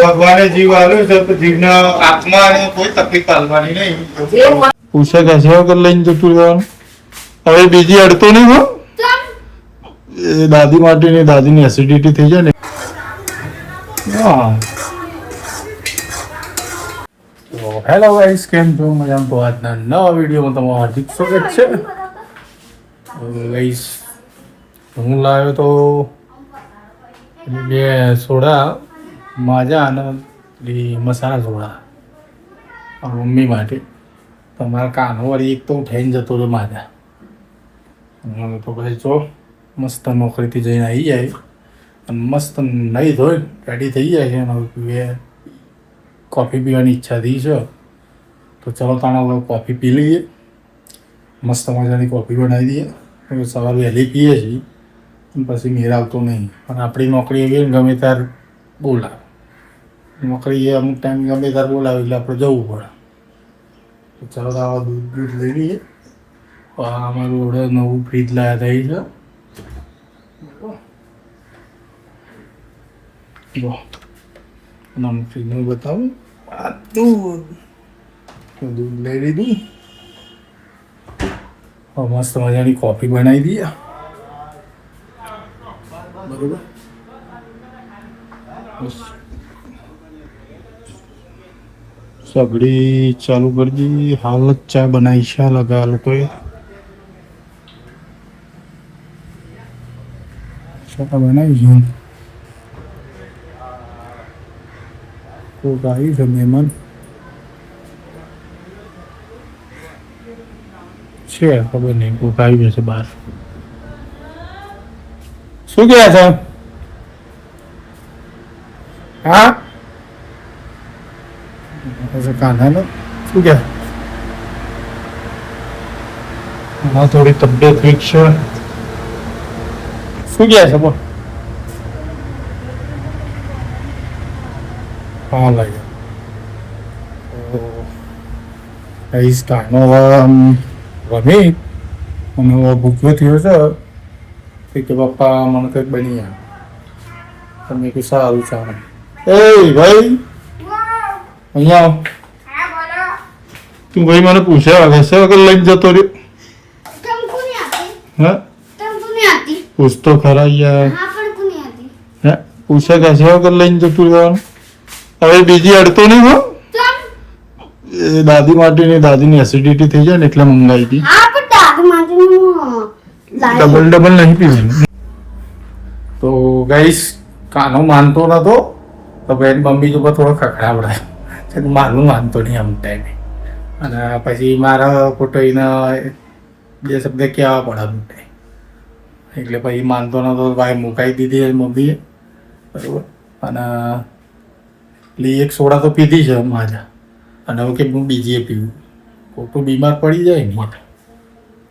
ભગવાને જીવ આલ્યો છે તો જીવના આત્માને કોઈ તકલીફ આલવાની નહીં. પૂછે કે છે વગર લઈને જતું રહેવાનું. હવે બીજી અડતો નહીં હો. એ દાદી માટેની દાદીની એસિડિટી થઈ જાય ને. હા. તો હેલો ગાઈસ, કેમ છો? મજામાં? તો આજના નવા વિડીયોમાં તમારું હાર્દિક સ્વાગત છે. ગાઈસ, હું લાવ્યો તો બે સોડા માજા અને મસાલા સોડા મમ્મી માટે. તમારા કાનો વળી એક તો ઉઠાઈને જતો હતો માજા. તો પછી જો મસ્ત નોકરીથી જઈને આવી જાય અને મસ્ત નહીં ધોઈ રેડી થઈ જાય છે અને કોફી પીવાની ઈચ્છા થઈ છે. તો ચલો તાણા હવે કોફી પી લઈએ. મસ્ત મજાની કોફી બનાવી દઈએ. સવારે વહેલી પીએ છીએ પછી મેળ આવતો નહીં. અને આપણી નોકરી એવી ને ગમે ત્યારે બોલાવે. નોકરી એ અમુક ટાઈમ ગમે ત્યારે બોલાવે એટલે આપણે જવું પડે. તો ચાલો તો આવા દૂધ લઈ લઈએ. અમારું ઓર્ડર નવું ફ્રીજ લાવ્યા થઈ છે. જો અને ફ્રીજનું બતાવું. આ દૂધ લઈ લીધું. મસ્ત મજાની કોફી બનાવી દઈએ. બરોબર. સગડી ચાલુ કરી દી. હાલ જ ચા બનાવી છે લગા લોકોએ. ચા બનાવી છે. કોક આવી છે મહેમાન છે, ખબર નહીં કોક આવી જશે બહાર. શું કહે છે? હા કાના શું કહે? હા, થોડી તબિયત વીક છે. શું કહે છે? બોલ. હા લાગે કહીશ કાનો રમી અને ભૂખ્યો થયો છે કે પપ્પા મને કંઈક બની આવે. તમે કે સારું ચાલે. એ ભાઈ અહીંયા આવ. તું ભાઈ મને પૂછ્યા હશે વગર લઈને જતો રહ્યો. હા પૂછતો ખરા યાર. હે પૂછે કે છે વગર લઈને જતું રહેવાનું. હવે બીજી અડતો નહીં હો. એ દાદી માટેની દાદીની એસિડિટી થઈ જાય ને એટલે મંગાવી હતી. ડબલ નહીં પીવાનું. તો ગાઈસ કાનો માનતો નતો તો બેન મમ્મી ઉપર થોડો ખખડાવડાય. મારું માનતો નહીં અમુક ટાઈમે. અને પછી મારા ખોટો એને બે શબ્દ કહેવા પડે અમુક ટાઈમ. એટલે પછી માનતો નતો ભાઈ મુકાઈ દીધી મમ્મીએ. બરાબર. અને એક સોડા તો પીધી છે માજા. અને હવે કે હું બીજીએ પીવું. ખોટું બીમાર પડી જાય ને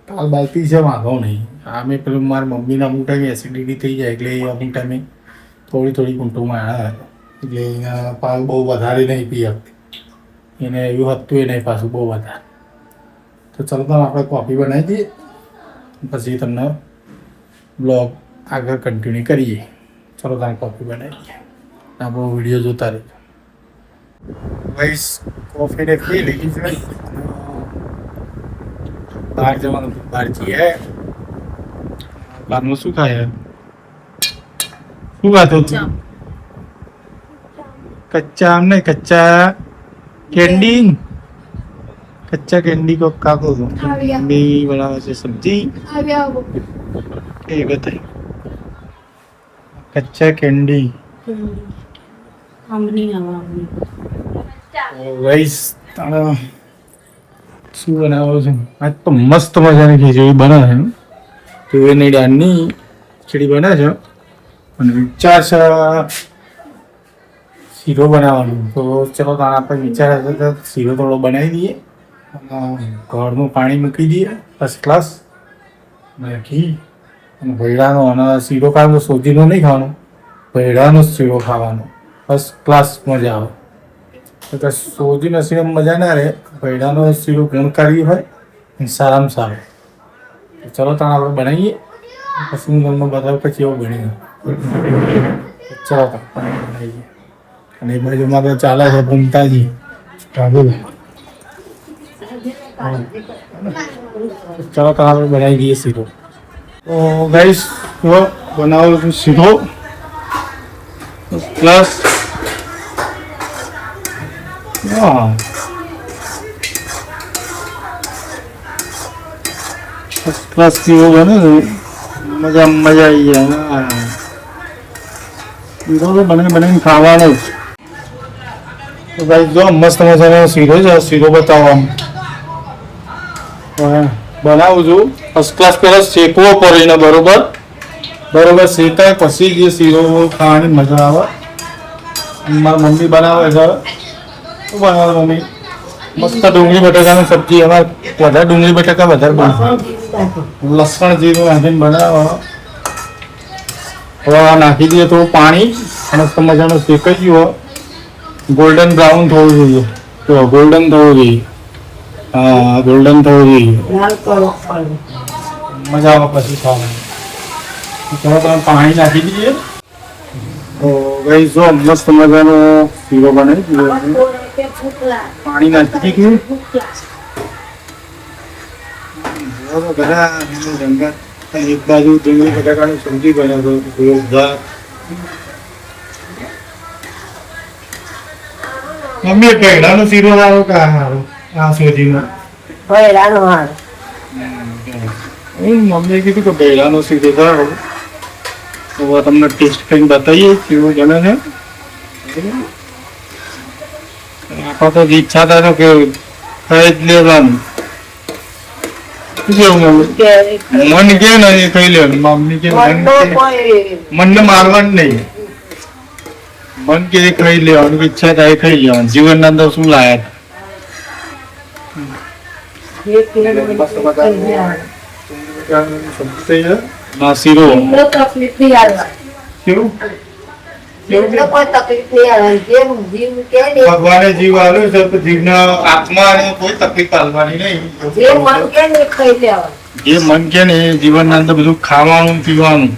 કાલ બાલતી છે વાંધો નહીં. આમે પેલું મારા મમ્મીને અમુક ટાઈમે એસિડિટી થઈ જાય એટલે એ અમુક ટાઈમે થોડી કુંટુમાં આવે. એટલે એના પાલ બહુ વધારે નહીં પી શકતી. એને એવું હતું એ નહીં પાછું બહુ વધારે. તો ચાલો તો આપણે કોફી બનાવી દઈએ પછી તમને બ્લોગ આગળ કન્ટિન્યુ કરીએ. ચાલો તમે કોફી બનાવી દઈએ. આપણો વિડીયો જોતા રહેજો. ગાઈસ કોફીને પી લીધી છે. બહાર જવાનું બહાર જઈએ. બહારનું શું ખાય? શું ખાતો તું? કચ્ચા આમ નહીં, કચ્ચા કેન્ડી. કચ્ચા કેન્ડી કો ખાતો હતો. મમ્મી બનાવે છે સબ્જી. એ બતાય કચ્ચા કેન્ડી. ગાઈસ શું બનાવો છે? આજ તો મસ્ત મજાની ખીચડી બને છે. તુવેરની દાળની ખીચડી બને છે અને વિચાર છે શીરો બનાવવાનો. તો ચલો તાણ આપણે વિચાર હશે તો શીરો થોડો બનાવી દઈએ. ઘરનું પાણી મૂકી દઈએ ફર્સ્ટ ક્લાસ. ઘી અને ભૈડાનો. અને શીરો ખાવાનો સોજીનો નહીં ખાવાનો, ભૈડાનો શીરો ખાવાનો. ફર્સ્ટ ક્લાસ મજા આવે. તો સોજી નસીબ મજા ના રહે. ભૈડાનો શીરો ગુણકારી હોય સારામાં સારો. ચલો તાણ આપણે બનાવીએ. પછી હું તમને બતાવું કે કેવો બની. ચાલો પાણી બનાવી દઈએ. અને એ બાજુમાં તો ચાલે છે ભૂમતાજી ચાલુ. ચાલો તો આપણે બનાવી દઈએ શીરો. તો ગાઈસ બનાવું છું શીરો પ્લસ પ્લસ શીરો બને છે. મજા આવી જાય. શીરો તો બનાવીને ખાવાનો જ. તો ભાઈ જો મસ્ત મજાનો શીરો છે. શીરો બતાવો બનાવું છું ફર્સ્ટ ક્લાસ. પહેલા શેકવો પડે બરોબર શેકાય પછી જે શીરો ખાવાની મજા આવે. મારી મમ્મી બનાવે છે. શું બનાવે મમ્મી? મસ્ત ડુંગળી બટાકાની સબ્જી. એમાં વધારે ડુંગળી બટાકા વધારે બનાવે. લસણ જીરું નાખીને બનાવે. હવે નાખી દઈએ થોડું પાણી. મસ્ત મજાનો શેકાઈ ગયો. ગોલ્ડન બ્રાઉન થવું જોઈએ. તો ગોલ્ડન થવું જોઈએ. હા ગોલ્ડન થવું જોઈએ. મજા આવે પછી ખાવાની. ચાલો તમે પાણી નાખી દઈએ. તો ગઈ જો મસ્ત મજાનો શીરો બને. પાણી નાખી દીધું. એક બાજુ ડુંગળી બટાકાની સબ્જી બનાવતો. મમ્મી પેડાનો શીરો લાવો કે સારું? આ સોજીનો મમ્મીએ કીધું કે પેડાનો શીરો લાવો. તો તમને ટેસ્ટ કરીને બતાવીએ કેવું બને છે. આપણે તો ઈચ્છા થાય તો કે ખાઈ જ લેવાનું. મન કે ને એ ખાઈ લેવાનું. મમ્મી કે મનને મારવાનું નહીં. મન કે ખાઈ લેવાનું. ઈચ્છા થાય ખાઈ લેવાનું. જીવનના અંદર શું લાયા હતા શીરો ભગવાને જીવ આવ્યો છે તો જીવના આત્માને કોઈ તકલીફ પાલવાની નહીં. જે મન કે ને જીવનના અંદર બધું ખાવાનું પીવાનું.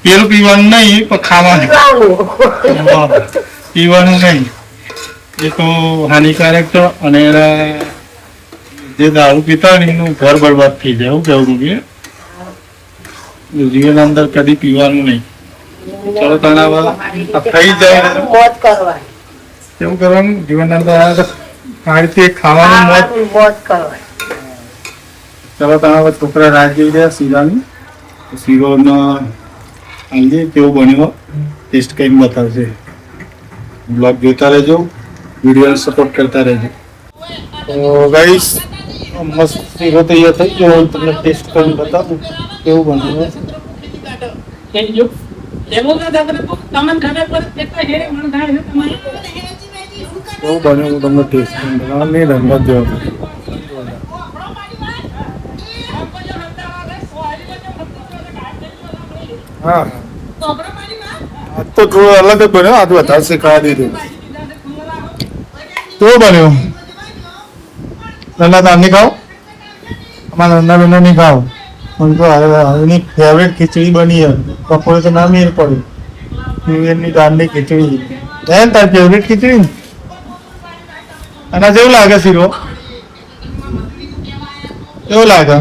પેલું પીવાનું નહીં પણ ખાવાનું પીવાનું નહીં. એ તો હાનિકારક તો. અને એના જે દારૂ પીતા હોય ને એનું ઘર બરબાદ થઈ જાય. એવું કેવું કે જીવન અંદર કદી પીવાનું નહીં. ચલો તણાવ થઈ જાય એવું કરવાનું. જીવન અંદર આ રીતે ખાવાનું મોત ચલો તણાવ. છોકરા રાહ જોઈ રહ્યા શીરાની. શીરોનો આજે કેવો બન્યો ટેસ્ટ કરીને બતાવશે. બ્લોગ જોતા રહેજો. વિડીયોને સપોર્ટ કરતા રહેજો. તો ગાઈસ મસ્ત શીરો તૈયાર થઈ ગયો. તમને ટેસ્ટ કરીને બતાવું કેવું બન્યું. કેવું બન્યું હું તમને ટેસ્ટ કરીને બતાવું. નહીં રંગત જેવો. હા આજ તો થોડું અલગ જ બન્યો. આજ વધારે શીખવા દીધું. કેવું બન્યું? નંદા તાર નહીં ખાવ? અમારા નંદા બેનો નહીં ખાવ. મને તો એની ફેવરેટ ખીચડી બની. બપોરે તો ના મેર પડ્યું. તુવેરની દાળની ખીચડી. તારી ફેવરેટ ખીચડી ને? અને જેવું લાગે શીરો? કેવું લાગે?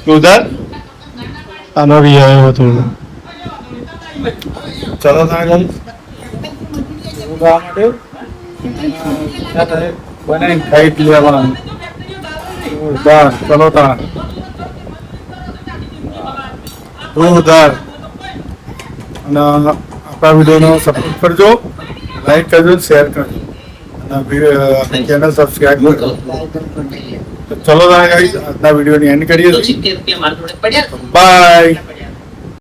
જોરદાર. આનો રી આવ્યો થોડો. ચલો ત્યાં બનાવીને ખાઈ જ લેવાનું. જોરદાર. ચલો ત્યાં જોરદાર. અને આપણા વિડીયોનો સપોર્ટ કરજો. લાઈક કરજો, શેર કરજો અને ચેનલ સબસ્ક્રાઈબ કરજો. ચલો આજના વિડીયોની એન્ડ કરીએ. બાય.